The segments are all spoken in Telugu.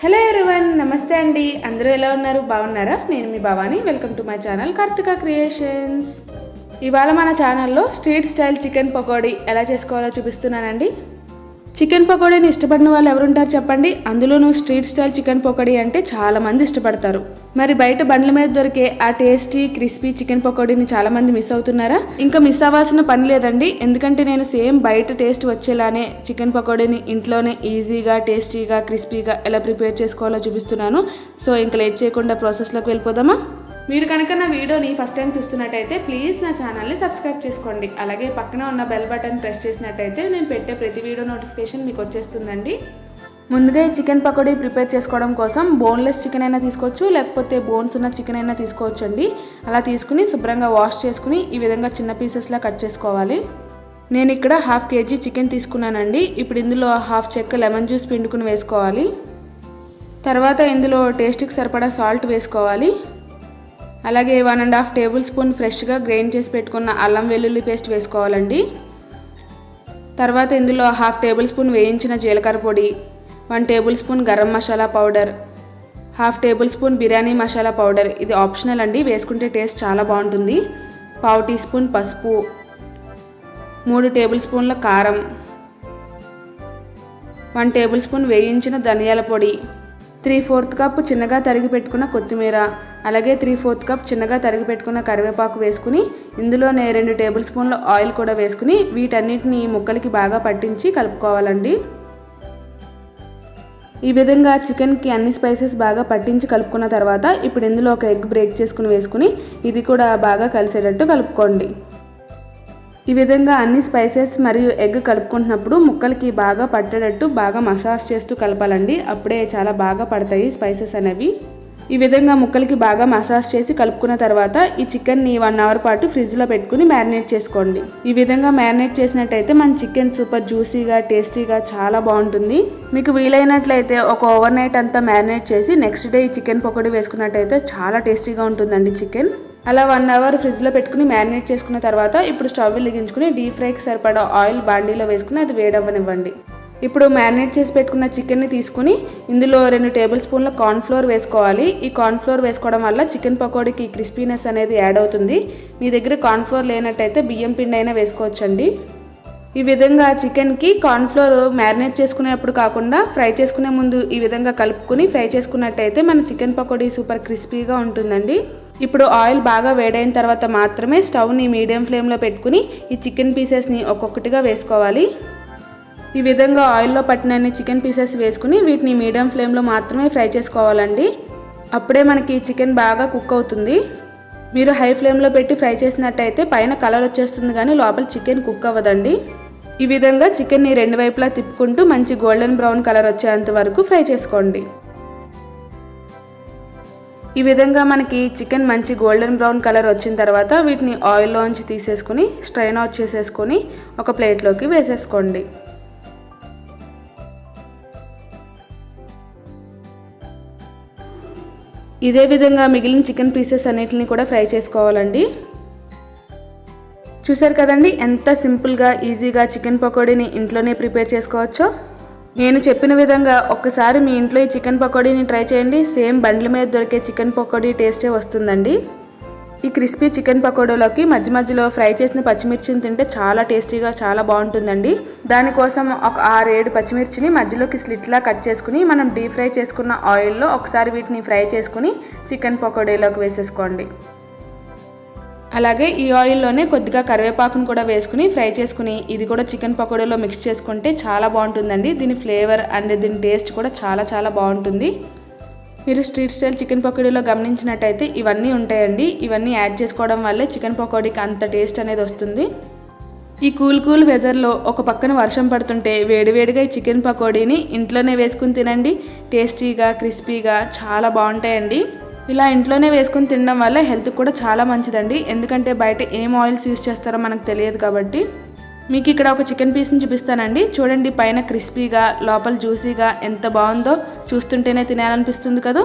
హలో ఎవరీవన్, నమస్తే అండి. అందరూ ఎలా ఉన్నారు? బాగున్నారా? నేను మీ Bhavani. Welcome to my channel Karthika Creations. ఇవాళ మన ఛానల్లో స్ట్రీట్ స్టైల్ చికెన్ పకోడీ ఎలా చేసుకోవాలో చూపిస్తున్నానండి. చికెన్ పకోడీని ఇష్టపడిన వాళ్ళు ఎవరుంటారు చెప్పండి? అందులోనూ స్ట్రీట్ స్టైల్ చికెన్ పకోడీ అంటే చాలామంది ఇష్టపడతారు. మరి బయట బండ్ల మీద దొరికే ఆ టేస్టీ క్రిస్పీ చికెన్ పకోడీని చాలామంది మిస్ అవుతున్నారా? ఇంకా మిస్ అవ్వాల్సిన పని లేదండి. ఎందుకంటే నేను సేమ్ బయట టేస్ట్ వచ్చేలానే చికెన్ పకోడీని ఇంట్లోనే ఈజీగా టేస్టీగా క్రిస్పీగా ఎలా ప్రిపేర్ చేసుకోవాలో చూపిస్తున్నాను. సో ఇంకా లేట్ చేయకుండా ప్రాసెస్లోకి వెళ్ళిపోదామా? మీరు కనుక నా వీడియోని ఫస్ట్ టైం చూస్తున్నట్టయితే ప్లీజ్ నా ఛానల్ని సబ్స్క్రైబ్ చేసుకోండి. అలాగే పక్కన ఉన్న బెల్ బటన్ ప్రెస్ చేసినట్టయితే నేను పెట్టే ప్రతి వీడియో నోటిఫికేషన్ మీకు వచ్చేస్తుందండి. ముందుగా ఈ చికెన్ పకోడీ ప్రిపేర్ చేసుకోవడం కోసం బోన్లెస్ చికెన్ అయినా తీసుకోవచ్చు, లేకపోతే బోన్స్ ఉన్న చికెన్ అయినా తీసుకోవచ్చు అండి. అలా తీసుకుని శుభ్రంగా వాష్ చేసుకుని ఈ విధంగా చిన్న పీసెస్లా కట్ చేసుకోవాలి. నేను ఇక్కడ 1/2 kg చికెన్ తీసుకున్నానండి. ఇప్పుడు ఇందులో 1/2 చెక్క లెమన్ జ్యూస్ పిండుకుని వేసుకోవాలి. తర్వాత ఇందులో టేస్ట్కి సరిపడా సాల్ట్ వేసుకోవాలి. అలాగే 1.5 టేబుల్ స్పూన్ ఫ్రెష్గా గ్రైండ్ చేసి పెట్టుకున్న అల్లం వెల్లుల్లి పేస్ట్ వేసుకోవాలండి. తర్వాత ఇందులో 1/2 టేబుల్ స్పూన్ వేయించిన జీలకర్ర పొడి, 1 table spoon garam masala powder, 1/2 table spoon biryani masala powder, ఇది ఆప్షనల్ అండి, వేసుకుంటే టేస్ట్ చాలా బాగుంటుంది. 1/2 టీ స్పూన్ పసుపు, 3 టేబుల్ స్పూన్ల కారం, 1 టేబుల్ స్పూన్ వేయించిన ధనియాల పొడి, 3/4 కప్ చిన్నగా తరిగి పెట్టుకున్న కొత్తిమీర, అలాగే 3/4 కప్ చిన్నగా తరిగి పెట్టుకున్న కరివేపాకు వేసుకుని ఇందులోనే 2 టేబుల్ స్పూన్ల ఆయిల్ కూడా వేసుకుని వీటన్నిటిని ముక్కలకి బాగా పట్టించి కలుపుకోవాలండి. ఈ విధంగా చికెన్కి అన్ని స్పైసెస్ బాగా పట్టించి కలుపుకున్న తర్వాత ఇప్పుడు ఇందులో ఒక ఎగ్ బ్రేక్ చేసుకుని వేసుకుని ఇది కూడా బాగా కలిసేటట్టు కలుపుకోండి. ఈ విధంగా అన్ని స్పైసెస్ మరియు ఎగ్ కలుపుకుంటున్నప్పుడు ముక్కలకి బాగా పట్టేటట్టు బాగా మసాజ్ చేస్తూ కలపాలండి. అప్పుడే చాలా బాగా పడతాయి స్పైసెస్ అనేవి. ఈ విధంగా ముక్కలకి బాగా మసాజ్ చేసి కలుపుకున్న తర్వాత ఈ చికెన్ని 1 అవర్ పాటు ఫ్రిడ్జ్లో పెట్టుకుని మ్యారినేట్ చేసుకోండి. ఈ విధంగా మ్యారినేట్ చేసినట్టయితే మన చికెన్ సూపర్ జ్యూసీగా టేస్టీగా చాలా బాగుంటుంది. మీకు వీలైనట్లయితే ఒక ఓవర్ నైట్ అంతా మ్యారినేట్ చేసి నెక్స్ట్ డే ఈ చికెన్ పకోడీ వేసుకున్నట్టయితే చాలా టేస్టీగా ఉంటుందండి చికెన్. అలా 1 అవర్ ఫ్రిడ్జ్లో పెట్టుకుని మ్యారినేట్ చేసుకున్న తర్వాత ఇప్పుడు స్టవ్ వెలిగించుకుని డీప్ ఫ్రైకి సరిపడా ఆయిల్ బాండీలో వేసుకుని అది వేడవ్వనివ్వండి. ఇప్పుడు మ్యారినేట్ చేసి పెట్టుకున్న చికెన్ని తీసుకుని ఇందులో 2 టేబుల్ స్పూన్ల కార్న్ఫ్లోర్ వేసుకోవాలి. ఈ కార్న్ఫ్లోర్ వేసుకోవడం వల్ల చికెన్ పకోడీకి క్రిస్పీనెస్ అనేది యాడ్ అవుతుంది. మీ దగ్గర కార్న్ఫ్లోర్ లేనట్టయితే బియ్యం పిండి అయినా వేసుకోవచ్చండి. ఈ విధంగా చికెన్కి కార్న్ఫ్లోర్ మ్యారినేట్ చేసుకునేప్పుడు కాకుండా ఫ్రై చేసుకునే ముందు ఈ విధంగా కలుపుకుని ఫ్రై చేసుకున్నట్టయితే మన చికెన్ పకోడీ సూపర్ క్రిస్పీగా ఉంటుందండి. ఇప్పుడు ఆయిల్ బాగా వేడైన తర్వాత మాత్రమే స్టవ్ని మీడియం ఫ్లేమ్లో పెట్టుకుని ఈ చికెన్ పీసెస్ని ఒక్కొక్కటిగా వేసుకోవాలి. ఈ విధంగా ఆయిల్లో పట్టినన్ని చికెన్ పీసెస్ వేసుకుని వీటిని మీడియం ఫ్లేమ్లో మాత్రమే ఫ్రై చేసుకోవాలండి. అప్పుడే మనకి చికెన్ బాగా కుక్ అవుతుంది. మీరు హై ఫ్లేమ్లో పెట్టి ఫ్రై చేసినట్టయితే పైన కలర్ వచ్చేస్తుంది కానీ లోపల చికెన్ కుక్ అవ్వదండి. ఈ విధంగా చికెన్ని 2 వైపులా తిప్పుకుంటూ మంచి గోల్డెన్ బ్రౌన్ కలర్ వచ్చేంత వరకు ఫ్రై చేసుకోండి. ఈ విధంగా మనకి చికెన్ మంచి గోల్డెన్ బ్రౌన్ కలర్ వచ్చిన తర్వాత వీటిని ఆయిల్లోంచి తీసేసుకుని స్ట్రైన్ అవుట్ చేసేసుకొని ఒక ప్లేట్లోకి వేసేసుకోండి. ఇదే విధంగా మిగిలిన చికెన్ పీసెస్ అన్నిటిని కూడా ఫ్రై చేసుకోవాలండి. చూసారు కదండి ఎంత సింపుల్గా ఈజీగా చికెన్ పకోడీని ఇంట్లోనే ప్రిపేర్ చేసుకోవచ్చో. నేను చెప్పిన విధంగా ఒక్కసారి మీ ఇంట్లో ఈ చికెన్ పకోడీని ట్రై చేయండి. సేమ్ బండ్ల మీద దొరికే చికెన్ పకోడీ టేస్టే వస్తుందండి. ఈ క్రిస్పీ చికెన్ పకోడీలోకి మధ్య మధ్యలో ఫ్రై చేసిన పచ్చిమిర్చిని తింటే చాలా టేస్టీగా చాలా బాగుంటుందండి. దానికోసం ఒక 6-7 పచ్చిమిర్చిని మధ్యలోకి స్లిట్లా కట్ చేసుకుని మనం డీప్ ఫ్రై చేసుకున్న ఆయిల్లో ఒకసారి వీటిని ఫ్రై చేసుకుని చికెన్ పకోడీలోకి వేసేసుకోండి. అలాగే ఈ ఆయిల్లోనే కొద్దిగా కరివేపాకును కూడా వేసుకుని ఫ్రై చేసుకుని ఇది కూడా చికెన్ పకోడీలో మిక్స్ చేసుకుంటే చాలా బాగుంటుందండి. దీని ఫ్లేవర్ అండ్ దీని టేస్ట్ కూడా చాలా చాలా బాగుంటుంది. మీరు స్ట్రీట్ స్టైల్ చికెన్ పకోడీలో గమనించినట్టయితే ఇవన్నీ ఉంటాయండి. ఇవన్నీ యాడ్ చేసుకోవడం వల్లే చికెన్ పకోడీకి అంత టేస్ట్ అనేది వస్తుంది. ఈ కూల్ వెదర్లో ఒక పక్కన వర్షం పడుతుంటే వేడివేడిగా ఈ చికెన్ పకోడీని ఇంట్లోనే వేసుకుని తినండి. టేస్టీగా క్రిస్పీగా చాలా బాగుంటాయండి. ఇలా ఇంట్లోనే వేసుకుని తినడం వల్ల హెల్త్ కూడా చాలా మంచిదండి. ఎందుకంటే బయట ఏం ఆయిల్స్ యూస్ చేస్తారో మనకు తెలియదు కాబట్టి. మీకు ఇక్కడ ఒక చికెన్ పీస్ని చూపిస్తానండి. చూడండి, పైన క్రిస్పీగా లోపల జ్యూసీగా ఎంత బాగుందో, చూస్తుంటేనే తినాలనిపిస్తుంది కదా.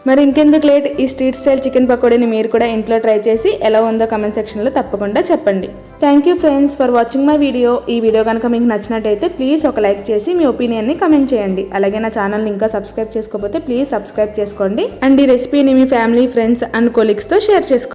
మరి ఇంకెందుకు లేట్, ఈ స్ట్రీట్ స్టైల్ చికెన్ పకోడీని మీరు కూడా ఇంట్లో ట్రై చేసి ఎలా ఉందో కమెంట్ సెక్షన్లో తప్పకుండా చెప్పండి. Thank you friends for watching my video. ఈ వీడియో కనుక మీకు నచ్చినట్టయితే ప్లీజ్ ఒక లైక్ చేసి మీ ఒపీనియన్ని కమెంట్ చేయండి. అలాగే నా ఛానల్ని ఇంకా సబ్స్క్రైబ్ చేసుకోకపోతే ప్లీజ్ సబ్స్క్రైబ్ చేసుకోండి. అండ్ ఈ రెసిపీని మీ ఫ్యామిలీ, ఫ్రెండ్స్ అండ్ కొలీగ్స్తో షేర్ చేసుకోండి.